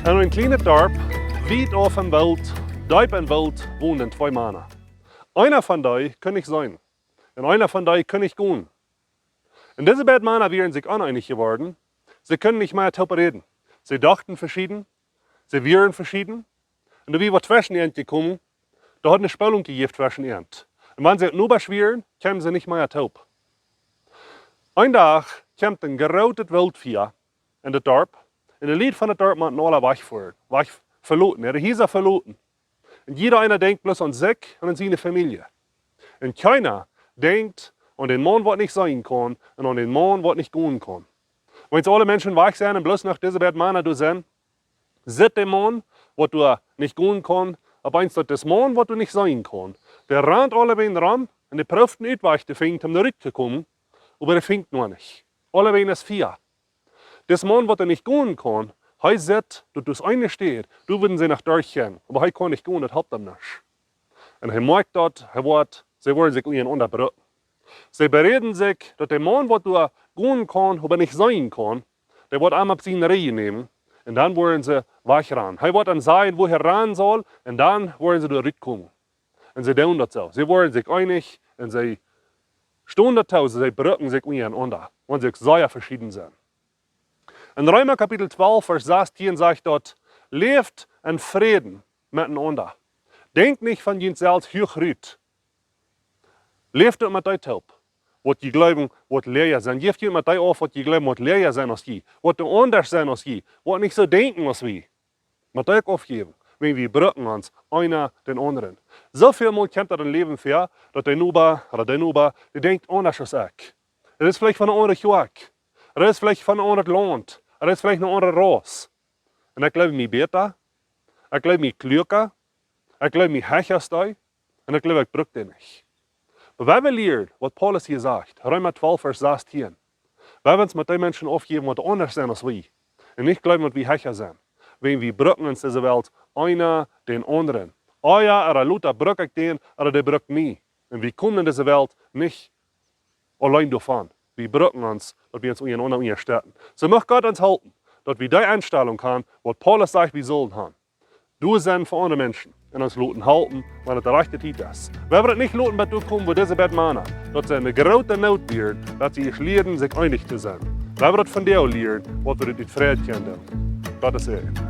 In een kleine dorp, weit auf dem Welt, diep in Welt, wohnen zwei Männer. Einer von denen kann ich sein und einer von denen kann ich gehen. Und diese beiden Männer wären sich uneinig geworden. Sie können nicht mehr darüber reden. Sie dachten verschieden, sie wären verschieden. Und wie wir zwischen ihnen gekommen, da hat eine Spannung gegeben zwischen ihnen. Und wenn sie nur beschweren, kämen sie nicht mehr taub. Ein Tag kommt ein gerautet Wildvieh in das Dorf. Und das Lied von das Dorf macht alle verloten. Er hieß verloten. Und jeder einer denkt bloß an sich und an seine Familie. Und keiner denkt an den Mann, der nicht sein kann, und an den Mann, der nicht gehen kann. Wenn jetzt alle Menschen weich sind und bloß nach diesen beiden Männern du sind, sieht der Mann, der du nicht gehen kann, aber eins das Mann, der du nicht sein kann. Der rennt alle bei ran und der prüft nicht, was der fängt, um zurückzukommen, aber der fängt noch nicht. Alle bei ist vier. Das Mann, der nicht gehen kann, er sieht, dass das eine steht, du würden sie nach durchgehen, aber er kann nicht gehen, das hat er nicht. Und er merkt dort, sie wollen sich unterbrücken. Sie bereden sich, dass der Mann, der du gehen kann, aber nicht sein kann, der wird einmal seine Reihe nehmen und dann wollen sie wegrennen. Er wird dann sagen, wo er rennen soll und dann wollen sie zurückkommen. Und sie tun das so. Sie wollen sich einig und sie stehen dazu, sie brücken sich untereinander, wenn sie sehr verschieden sind. In Reema Kapitel 12, Vers 16 sagt dort, lebt in Frieden miteinander. Denkt nicht von jens selbst hochrüt. Leeft mit euch taub. Was die glauben, was leer sein. Geeft ihr mit euch auf, was die glauben, was leer sein als je. Was anders sein als je. Was nicht so denken als wir. Mit euch aufgeben. Wenn wir brücken uns, einer den anderen. So viel Mal kennt ein Leben für, dass der Nuba oder der Nuba, der denkt anders als ich. Das ist vielleicht von einer anderen Joak. Das ist vielleicht von einem anderen Land. Das ist vielleicht eine andere Rasse. Und ich glaube, mich besser. Ich glaube, mich klüger. Ich glaube, mich hecher. Und ich glaube, ich brück den nicht. Aber wenn wir lernen, was Paulus hier sagt, Römer 12, Vers 16, wenn wir uns mit den Menschen aufgeben, die anders sind als wir, und nicht glauben, dass wir hecher sind, wenn wir brücken uns diese Welt, einer den anderen. Oh ja, er Luther brück ich den, oder der brückt mich. Und wir kommen in diese Welt nicht allein davon. Wir brücken uns, dass wir uns untereinander stärken. So möchte Gott uns helfen, dass wir die Einstellung haben, was Paulus sagt, wir sollen haben. Du sind für andere Menschen und uns halten, weil es der rechte Zeit ist. Wenn wir nicht lassen, dass du kommst, wo diese beiden Männer, dass sie eine große Not werden, dass sie lernen, sich einig zu sein. Wenn wir das von dir lernen, was wir die Freiheit kennen. Gottes Segen.